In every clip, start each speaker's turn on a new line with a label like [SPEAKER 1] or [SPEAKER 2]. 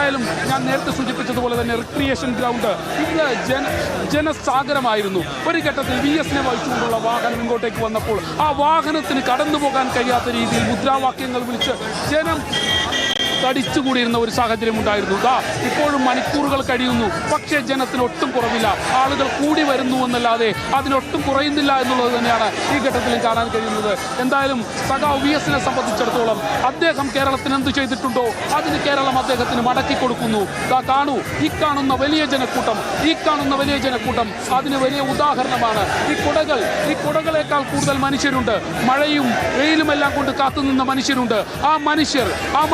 [SPEAKER 1] എന്തായാലും ഞാൻ നേരത്തെ സൂചിപ്പിച്ചതുപോലെ തന്നെ റിക്രിയേഷൻ ഗ്രൗണ്ട് ഇത് ജനസാഗരമായിരുന്നു. ഒരു ഘട്ടത്തിൽ VS-നെ വഹിച്ചുകൊണ്ടുള്ള വാഹനം ഇങ്ങോട്ടേക്ക് വന്നപ്പോൾ ആ വാഹനത്തിന് കടന്നു പോകാൻ കഴിയാത്ത രീതിയിൽ മുദ്രാവാക്യങ്ങൾ വിളിച്ച് ജനം തടിച്ചുകൂടിയിരുന്ന ഒരു സാഹചര്യം ഉണ്ടായിരുന്നു. ഇപ്പോഴും മണിക്കൂറുകൾ കഴിയുന്നു, പക്ഷേ ജനത്തിന് ഒട്ടും കുറവില്ല. ആളുകൾ കൂടി വരുന്നു എന്നല്ലാതെ അതിനൊട്ടും കുറയുന്നില്ല എന്നുള്ളത് തന്നെയാണ് ഈ ഘട്ടത്തിൽ കാണാൻ കഴിയുന്നത്. എന്തായാലും സഖാവ് VS-നെ സംബന്ധിച്ചിടത്തോളം അദ്ദേഹം കേരളത്തിന് എന്ത് ചെയ്തിട്ടുണ്ടോ അതിന് കേരളം അദ്ദേഹത്തിന് മടക്കി കൊടുക്കുന്നു. കാണൂ, ഈ കാണുന്ന വലിയ ജനക്കൂട്ടം അതിന് വലിയ ഉദാഹരണമാണ്. ഈ കുടകളേക്കാൾ കൂടുതൽ മനുഷ്യരുണ്ട്. മഴയും വെയിലുമെല്ലാം കൊണ്ട് കാത്തുനിന്ന മനുഷ്യരുണ്ട്. ആ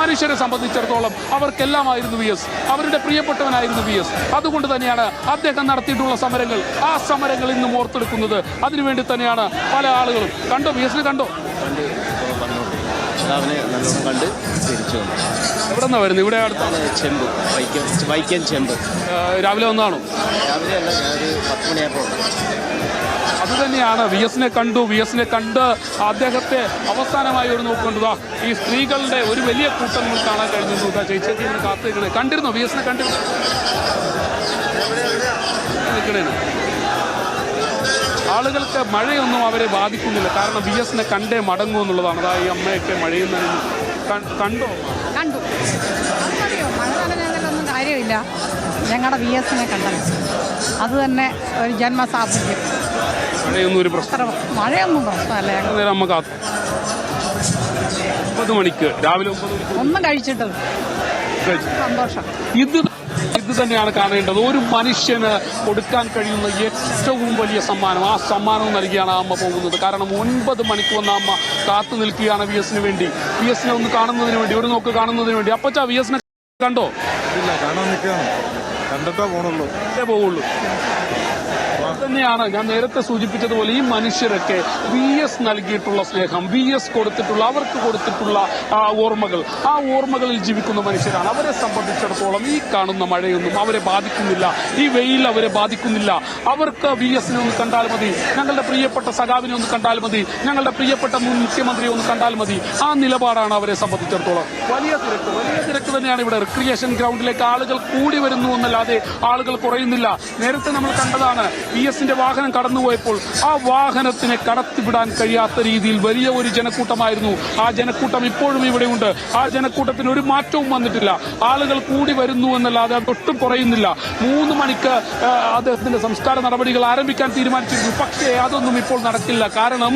[SPEAKER 1] മനുഷ്യരെ സംബന്ധിച്ചിടത്തോളം അവർക്കെല്ലാമായിരുന്നു VS, അവരുടെ പ്രിയപ്പെട്ടവനായിരുന്നു VS. അതുകൊണ്ട് തന്നെയാണ് അദ്ദേഹം നടത്തിയിട്ടുള്ള സമരങ്ങൾ, ആ സമരങ്ങൾ ഇന്നും ഓർത്തെടുക്കുന്നത്. അതിനുവേണ്ടി തന്നെയാണ് പല ആളുകളും. കണ്ടോ VS-നെ കണ്ടോ? എവിടെ നിന്നാണ് വരുന്നത്? ഇവിടെ അടുത്താണ് വൈക്കം ചെമ്പ്. രാവിലെ വന്നാണോ? രാവിലെ അല്ല, ഞാനൊരു 10 മണിയായപ്പോൾ. അതുതന്നെയാണ് VS-നെ കണ്ട് അദ്ദേഹത്തെ അവസാനമായി ഒരു നോക്കേണ്ടതാ. ഈ സ്ത്രീകളുടെ ഒരു വലിയ കൂട്ടം നമ്മൾ കാണാൻ കഴിഞ്ഞു. ചേച്ചി കാത്തിരിക്കണേ. കണ്ടിരുന്നോ VS-നെ? കണ്ടിരുന്നു. ആളുകൾക്ക് മഴയൊന്നും അവരെ ബാധിക്കുന്നില്ല. കാരണം VS-നെ കണ്ടേ മടങ്ങൂ എന്നുള്ളതാണ്. അതാ ഈ അമ്മയൊക്കെ മഴയിൽ കണ്ടു.
[SPEAKER 2] മഴ നനഞ്ഞതിലൊന്നും കാര്യമില്ല. ഞങ്ങളുടെ VS-നെ കണ്ടത് അത് തന്നെ ഒരു ജന്മസാഫല്യം.
[SPEAKER 1] മഴയൊന്നും ഒരു പ്രശ്നം,
[SPEAKER 2] മഴയൊന്നും പ്രശ്നമല്ല.
[SPEAKER 1] നമുക്ക് 9 മണിക്ക് രാവിലെ 9 മണിക്ക്
[SPEAKER 2] ഒന്നും കഴിച്ചിട്ട് സന്തോഷം.
[SPEAKER 1] ഇത് തന്നെയാണ് കാണേണ്ടത്. ഒരു മനുഷ്യന് കൊടുക്കാൻ കഴിയുന്ന ഏറ്റവും വലിയ സമ്മാനം. ആ സമ്മാനം നൽകിയാണ് ആ അമ്മ പോകുന്നത്. കാരണം 9 മണിക്ക് വന്ന അമ്മ കാത്തു നിൽക്കുകയാണ് VS-ന് വേണ്ടി, VS-നെ ഒന്ന് കാണുന്നതിന് വേണ്ടി, ഒരു നോക്ക് കാണുന്നതിന് വേണ്ടി. അപ്പച്ചാ VS-നെ കണ്ടോ?
[SPEAKER 3] ഇല്ല, കാണാൻ നിൽക്കുകയാണ്. കണ്ടിട്ടേ പോകുള്ളൂ.
[SPEAKER 1] തന്നെയാണ് ഞാൻ നേരത്തെ സൂചിപ്പിച്ചതുപോലെ ഈ മനുഷ്യരൊക്കെ VS നൽകിയിട്ടുള്ള സ്നേഹം, VS അവർക്ക് കൊടുത്തിട്ടുള്ള ഓർമ്മകൾ, ആ ഓർമ്മകളിൽ ജീവിക്കുന്ന മനുഷ്യരാണ്. അവരെ സംബന്ധിച്ചിടത്തോളം ഈ കാണുന്ന മഴയൊന്നും അവരെ ബാധിക്കുന്നില്ല, ഈ വെയിൽ അവരെ ബാധിക്കുന്നില്ല. അവർക്ക് VS-നെ ഒന്ന് കണ്ടാൽ മതി, ഞങ്ങളുടെ പ്രിയപ്പെട്ട സഖാവിനെ ഒന്ന് കണ്ടാൽ മതി, ഞങ്ങളുടെ പ്രിയപ്പെട്ട മുൻ മുഖ്യമന്ത്രിയെ ഒന്ന് കണ്ടാൽ മതി. ആ നിലപാടാണ് അവരെ സംബന്ധിച്ചിടത്തോളം. വലിയ തിരക്ക് തന്നെയാണ് ഇവിടെ. റിക്രിയേഷൻ ഗ്രൗണ്ടിലേക്ക് ആളുകൾ കൂടി വരുന്നു എന്നല്ലാതെ ആളുകൾ കുറയുന്നില്ല. നേരത്തെ നമ്മൾ കണ്ടതാണ് VS-ന്റെ വാഹനം കടന്നുപോയപ്പോൾ ആ വാഹനത്തിനെ കടത്തിവിടാൻ കഴിയാത്ത രീതിയിൽ വലിയ ഒരു ജനക്കൂട്ടമായിരുന്നു. ആ ജനക്കൂട്ടം ഇപ്പോഴും ഇവിടെയുണ്ട്. ആ ജനക്കൂട്ടത്തിന് ഒരു മാറ്റവും വന്നിട്ടില്ല. ആളുകൾ കൂടി വരുന്നു എന്നല്ലാതെ അതൊട്ടും കുറയുന്നില്ല. 3 മണിക്ക് അദ്ദേഹത്തിന്റെ സംസ്കാര നടപടികൾ ആരംഭിക്കാൻ തീരുമാനിച്ചിരുന്നു. പക്ഷേ അതൊന്നും ഇപ്പോൾ നടക്കില്ല. കാരണം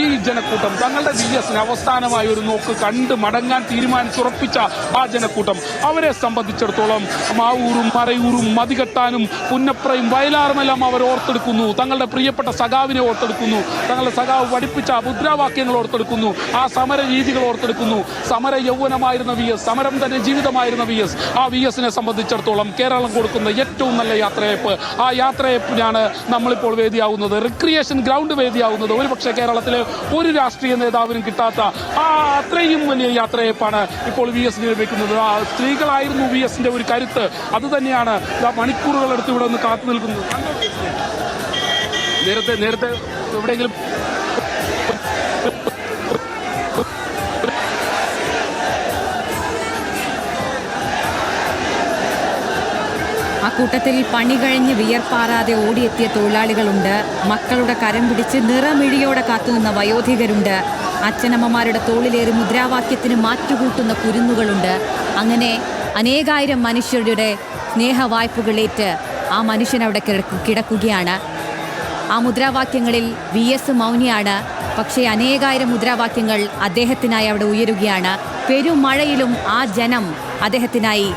[SPEAKER 1] ഈ ജനക്കൂട്ടം തങ്ങളുടെ VS-നെ അവസാനമായി ഒരു നോക്ക് കണ്ട് മടങ്ങാൻ തീരുമാനിച്ചുറപ്പിച്ച ആ ജനക്കൂട്ടം, അവരെ സംബന്ധിച്ചിടത്തോളം മാവൂരും മറയൂരും മതികെട്ടാനും പുന്നപ്രയും വയലാറുമെല്ലാം അവർ ഓർത്തെടുക്കുന്നു. തങ്ങളുടെ പ്രിയപ്പെട്ട സഖാവിനെ ഓർത്തെടുക്കുന്നു. തങ്ങളുടെ സഖാവ് പഠിപ്പിച്ച മുദ്രാവാക്യങ്ങൾ ഓർത്തെടുക്കുന്നു. ആ സമര രീതികൾ ഓർത്തെടുക്കുന്നു. സമര യൗവനമായിരുന്ന VS, സമരം തന്നെ ജീവിതമായിരുന്ന VS, ആ VS-നെ സംബന്ധിച്ചിടത്തോളം കേരളം കൊടുക്കുന്ന ഏറ്റവും നല്ല യാത്രയയപ്പ്, ആ യാത്രയയപ്പിനാണ് നമ്മളിപ്പോൾ വേദിയാവുന്നത്. Recreation ground വേദിയാവുന്നത്. ഒരുപക്ഷെ കേരളത്തിലെ ഒരു രാഷ്ട്രീയ നേതാവിനും കിട്ടാത്ത ആ അത്രയും വലിയ യാത്രയയപ്പാണ് ഇപ്പോൾ VS-ന് ലഭിക്കുന്നത്. ആ സ്ത്രീകളായിരുന്നു VS-ന്റെ ഒരു കരുത്ത്. അത് തന്നെയാണ് മണിക്കൂറുകളെടുത്ത് ഇവിടെ ഒന്ന് കാത്തു നിൽക്കുന്നത്. നേരത്തെ എവിടെയെങ്കിലും
[SPEAKER 4] ആ കൂട്ടത്തിൽ പണി കഴിഞ്ഞ് വിയർപ്പാറാതെ ഓടിയെത്തിയ തൊഴിലാളികളുണ്ട്. മക്കളുടെ കരം പിടിച്ച് നിറമിഴിയോടെ കാത്തുനിന്ന വയോധികരുണ്ട്. അച്ഛനമ്മമാരുടെ തോളിലേറി മുദ്രാവാക്യത്തിന് മാറ്റുകൂട്ടുന്ന കുരുന്നുകളുണ്ട്. അങ്ങനെ അനേകായിരം മനുഷ്യരുടെ സ്നേഹവായ്പകളേറ്റ് ആ മനുഷ്യനവിടെ കിടക്കുകയാണ്. ആ മുദ്രാവാക്യങ്ങളിൽ VS മൗനിയാണ്. പക്ഷേ അനേകായിരം മുദ്രാവാക്യങ്ങൾ അദ്ദേഹത്തിനായി അവിടെ ഉയരുകയാണ്. പെരുമഴയിലും ആ ജനം അദ്ദേഹത്തിനായി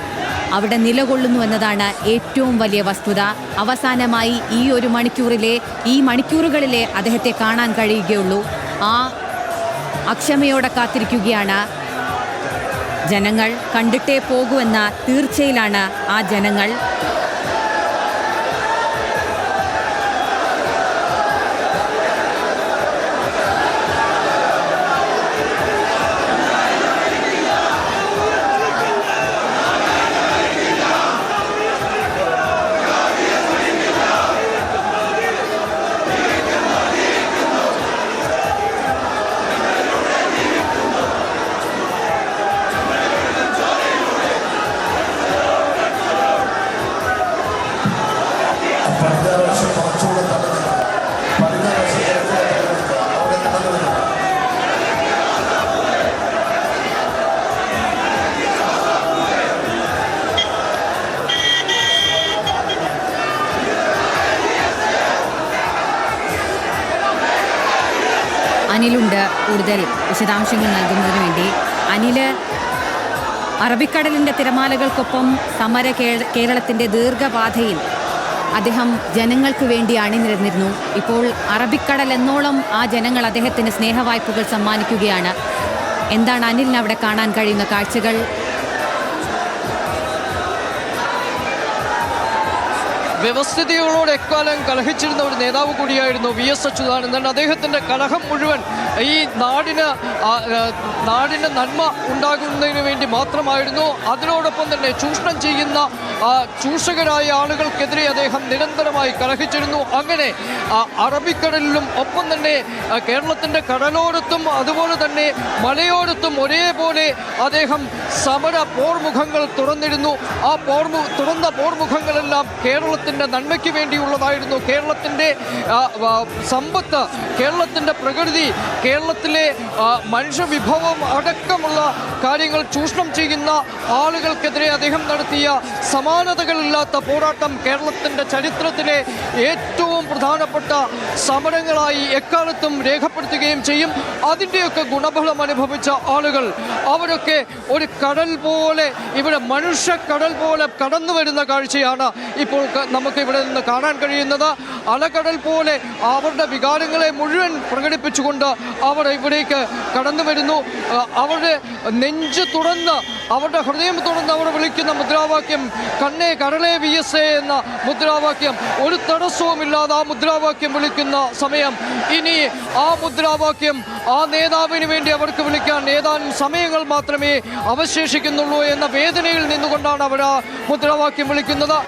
[SPEAKER 4] അവിടെ നിലകൊള്ളുന്നു എന്നതാണ് ഏറ്റവും വലിയ വസ്തുത. അവസാനമായി ഈ മണിക്കൂറുകളിലെ അദ്ദേഹത്തെ കാണാൻ കഴിയുകയുള്ളൂ. ആ അക്ഷമയോടെ കാത്തിരിക്കുകയാണ് ജനങ്ങൾ. കണ്ടിട്ടേ പോകൂവെന്ന തീർച്ചയിലാണ് ആ ജനങ്ങൾ. അനിലുണ്ട് കൂടുതൽ വിശദാംശങ്ങൾ നൽകുന്നതിന് വേണ്ടി. അനില്, അറബിക്കടലിൻ്റെ തിരമാലകൾക്കൊപ്പം സമര കേരളത്തിൻ്റെ ദീർഘപാതയിൽ അദ്ദേഹം ജനങ്ങൾക്ക് വേണ്ടി അണിനിരന്നിരുന്നു. ഇപ്പോൾ അറബിക്കടൽ എന്നോളം ആ ജനങ്ങൾ അദ്ദേഹത്തിന് സ്നേഹവായ്പകൾ സമ്മാനിക്കുകയാണ്. എന്താണ് അനിലിന് അവിടെ കാണാൻ കഴിയുന്ന കാഴ്ചകൾ?
[SPEAKER 5] വ്യവസ്ഥിതികളോട് എക്കാലം കലഹിച്ചിരുന്ന ഒരു നേതാവ് കൂടിയായിരുന്നു VS അച്യുതാനന്ദൻ. അദ്ദേഹത്തിൻ്റെ കലഹം മുഴുവൻ ഈ നാടിന് നന്മ ഉണ്ടാകുന്നതിന് വേണ്ടി മാത്രമായിരുന്നു. അതിനോടൊപ്പം തന്നെ ചൂഷണം ചെയ്യുന്ന ചൂഷകരായ ആളുകൾക്കെതിരെ അദ്ദേഹം നിരന്തരമായി കലഹിച്ചിരുന്നു. അങ്ങനെ അറബിക്കടലിലും ഒപ്പം തന്നെ കേരളത്തിൻ്റെ കടലോരത്തും അതുപോലെ തന്നെ മലയോരത്തും ഒരേപോലെ അദ്ദേഹം സമര പോർമുഖങ്ങൾ തുറന്നിരുന്നു. ആ തുറന്ന പോർമുഖങ്ങളെല്ലാം കേരളത്തിൻ്റെ നന്മയ്ക്ക് വേണ്ടിയുള്ളതായിരുന്നു. കേരളത്തിൻ്റെ സമ്പത്ത്, കേരളത്തിൻ്റെ പ്രകൃതി, കേരളത്തിലെ മനുഷ്യവിഭവം അടക്കമുള്ള കാര്യങ്ങൾ ചൂഷണം ചെയ്യുന്ന ആളുകൾക്കെതിരെ അദ്ദേഹം നടത്തിയ സമാനതകളില്ലാത്ത പോരാട്ടം കേരളത്തിൻ്റെ ചരിത്രത്തിലെ ഏറ്റവും പ്രധാനപ്പെട്ട സമരങ്ങളായി എക്കാലത്തും രേഖപ്പെടുത്തുകയും ചെയ്യും. അതിൻ്റെയൊക്കെ ഗുണഫലം അനുഭവിച്ച ആളുകൾ അവരൊക്കെ ഒരു കടൽ പോലെ, ഇവിടെ മനുഷ്യക്കടൽ പോലെ കടന്നു വരുന്ന കാഴ്ചയാണ് ഇപ്പോൾ നമുക്ക് ഇവിടെ നിന്ന് കാണാൻ കഴിയുന്നത്. അലകടൽ പോലെ അവരുടെ വികാരങ്ങളെ മുഴുവൻ പ്രകടിപ്പിച്ചുകൊണ്ട് അവർ ഇവിടേക്ക് കടന്നു വരുന്നു. അവരുടെ നെഞ്ച് തുറന്ന്, അവരുടെ ഹൃദയം തുറന്ന് അവർ വിളിക്കുന്ന മുദ്രാവാക്യം കണ്ണേ കടലേ VS എന്ന മുദ്രാവാക്യം. ഒരു തടസ്സവുമില്ലാതെ ആ മുദ്രാവാക്യം വിളിക്കുന്ന സമയം. ഇനി ആ മുദ്രാവാക്യം ആ നേതാവിന് വേണ്ടി അവർക്ക് വിളിക്കാൻ ഏതാനും സമയങ്ങൾ മാത്രമേ അവശേഷിക്കുന്നുള്ളൂ എന്ന വേദനയിൽ നിന്നുകൊണ്ടാണ് അവർ ആ മുദ്രാവാക്യം വിളിക്കുന്നത്.